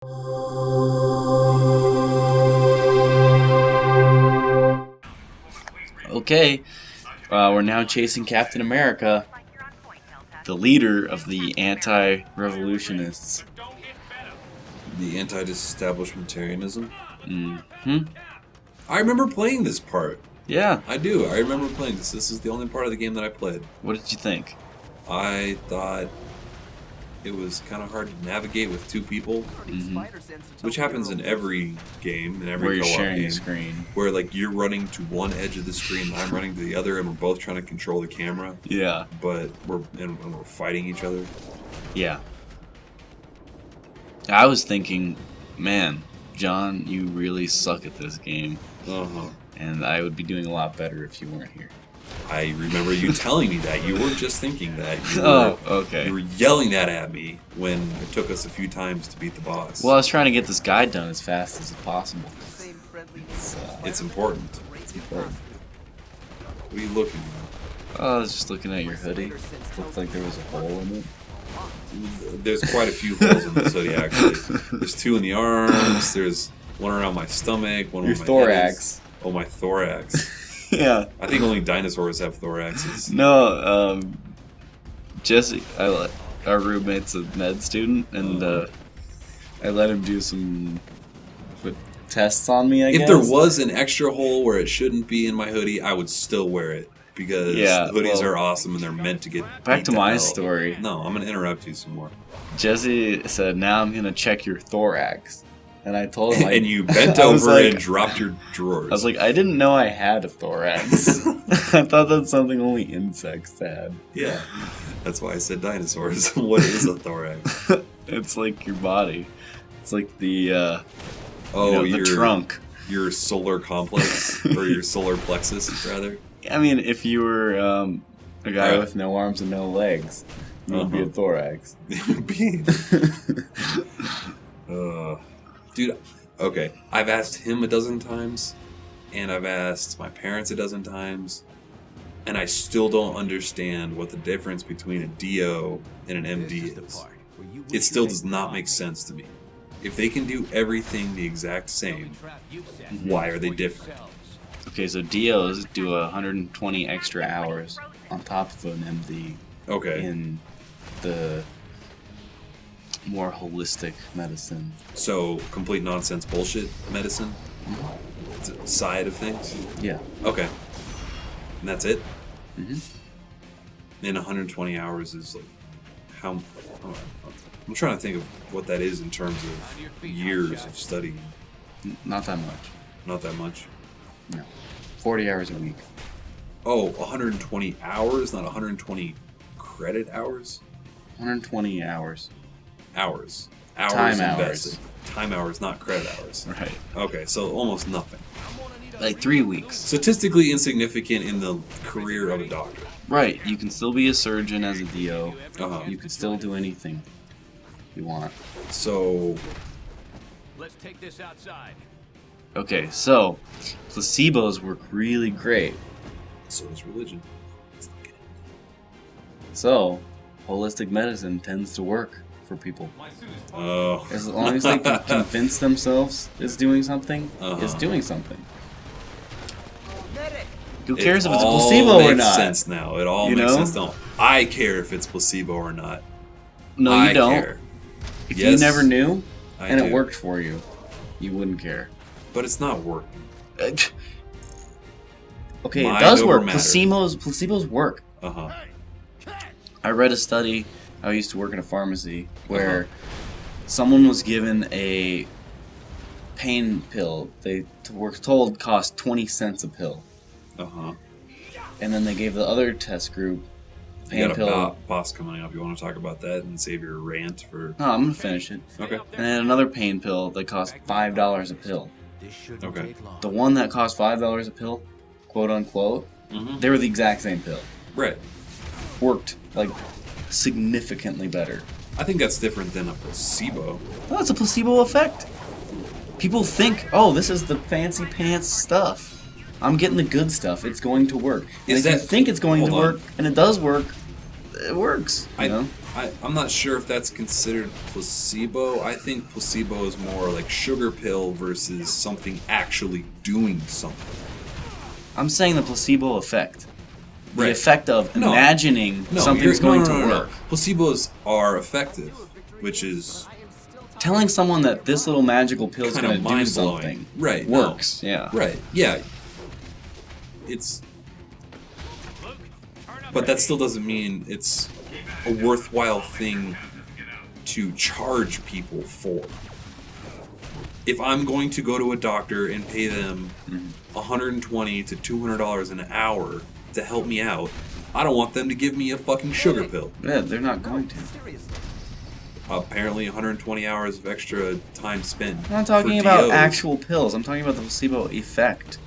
Okay, we're now chasing Captain America, the leader of the anti-revolutionists. The anti-disestablishmentarianism? Mm-hmm. I remember playing this part. Yeah. I do. I remember playing this. This is the only part of the game that I played. What did you think? I thought it was kind of hard to navigate with two people, which happens in every game, in every Where you're co-op sharing game, the screen. where like you're running to one edge of the screen, and I'm running to the other, and we're both trying to control the camera. Yeah. But we're fighting each other. Yeah. I was thinking, man, John, you really suck at this game. And I would be doing a lot better if you weren't here. I remember you telling me that. You weren't just thinking that. Okay. You were yelling that at me when it took us a few times to beat the boss. Well, I was trying to get this guide done as fast as possible. It's important. It's important. What are you looking at? Oh, I was just looking at your hoodie. Looked like there was a hole in it. There's quite a few holes in this hoodie, actually. There's two in the arms. There's one around my stomach. One Your on my thorax. Head. Oh, my thorax. Yeah. I think only dinosaurs have thoraxes. No, Jesse, our roommate's a med student, and I let him do some tests on me, I guess. If there was an extra hole where it shouldn't be in my hoodie, I would still wear it. Because hoodies are awesome and they're meant to get back to my hell. story. No, I'm going to interrupt you some more. Jesse said, now I'm going to check your thorax. And I told him... and you bent over and dropped your drawers. I was like, I didn't know I had a thorax. I thought that's something only insects had. Yeah, that's why I said dinosaurs. What is a thorax? It's like your body. It's like the, the trunk. Your solar complex, or your solar plexus, rather. I mean, if you were a guy with no arms and no legs, you would be a thorax. Dude, okay. I've asked him a dozen times, and I've asked my parents a dozen times, and I still don't understand what the difference between a DO and an MD is. It still does not make sense to me. If they can do everything the exact same, why are they different? Okay, so DOs do 120 extra hours on top of an MD. Okay. In the more holistic medicine. So, complete nonsense bullshit medicine? Side of things? Yeah. Okay. And that's it? Mm-hmm. And 120 hours is like, how... I'm trying to think of what that is in terms of years of studying. Not that much. Not that much? No. 40 hours a week. Oh, 120 hours, not 120 credit hours? 120 hours. Hours. Time invested. hours. Time hours, not credit hours. Right. Okay, so almost nothing. Like 3 weeks. Statistically insignificant in the career of a doctor. Right. You can still be a surgeon as a DO. Uh-huh. You can still do anything you want. So... Let's take this outside. Okay, so placebos work really great. So is religion. So, holistic medicine tends to work for people. Oh. As long as they can convince themselves it's doing something, it's doing something. Who cares if it's a placebo or not? It all makes sense now. It all makes sense now. I care if it's placebo or not. No, you don't. Care. If you never knew and do. It worked for you, you wouldn't care. But it's not working. Okay, Mind it does work. over matter. Placebos work. Uh-huh. I read a study. I used to work in a pharmacy where someone was given a pain pill. They were told cost 20 cents a pill. Uh-huh. And then they gave the other test group pain You got pill. a boss coming up. You want to talk about that and save your rant for... No, I'm going to finish it. Okay. And then another pain pill that cost $5 a pill. Okay. The one that cost $5 a pill, quote unquote, they were the exact same pill. Right. Worked, like, significantly better. I think that's different than a placebo. No, it's a placebo effect. People think, oh, this is the fancy pants stuff. I'm getting the good stuff. It's going to work. And if you think it's going to work, and it does work, it works. You know? I'm not sure if that's considered placebo. I think placebo is more like sugar pill versus something actually doing something. I'm saying the placebo effect. The Right. effect of No. imagining No, something's going to work. Placebos are effective, which is Telling someone that this little magical pill is kind going of to do mind-blowing. something Right. no. works. Yeah. Right. Yeah. It's. But that still doesn't mean it's a worthwhile thing to charge people for. If I'm going to go to a doctor and pay them $120 to $200 an hour to help me out, I don't want them to give me a fucking sugar pill. Yeah, they're not going to. Apparently 120 hours of extra time spent. I'm not talking for about DOs. actual pills. I'm talking about the placebo effect.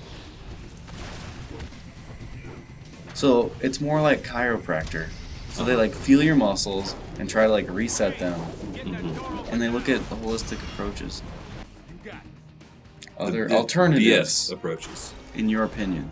So it's more like chiropractor. So they like feel your muscles and try to like reset them, and they look at the holistic approaches. Other The alternatives, BS approaches. in your opinion.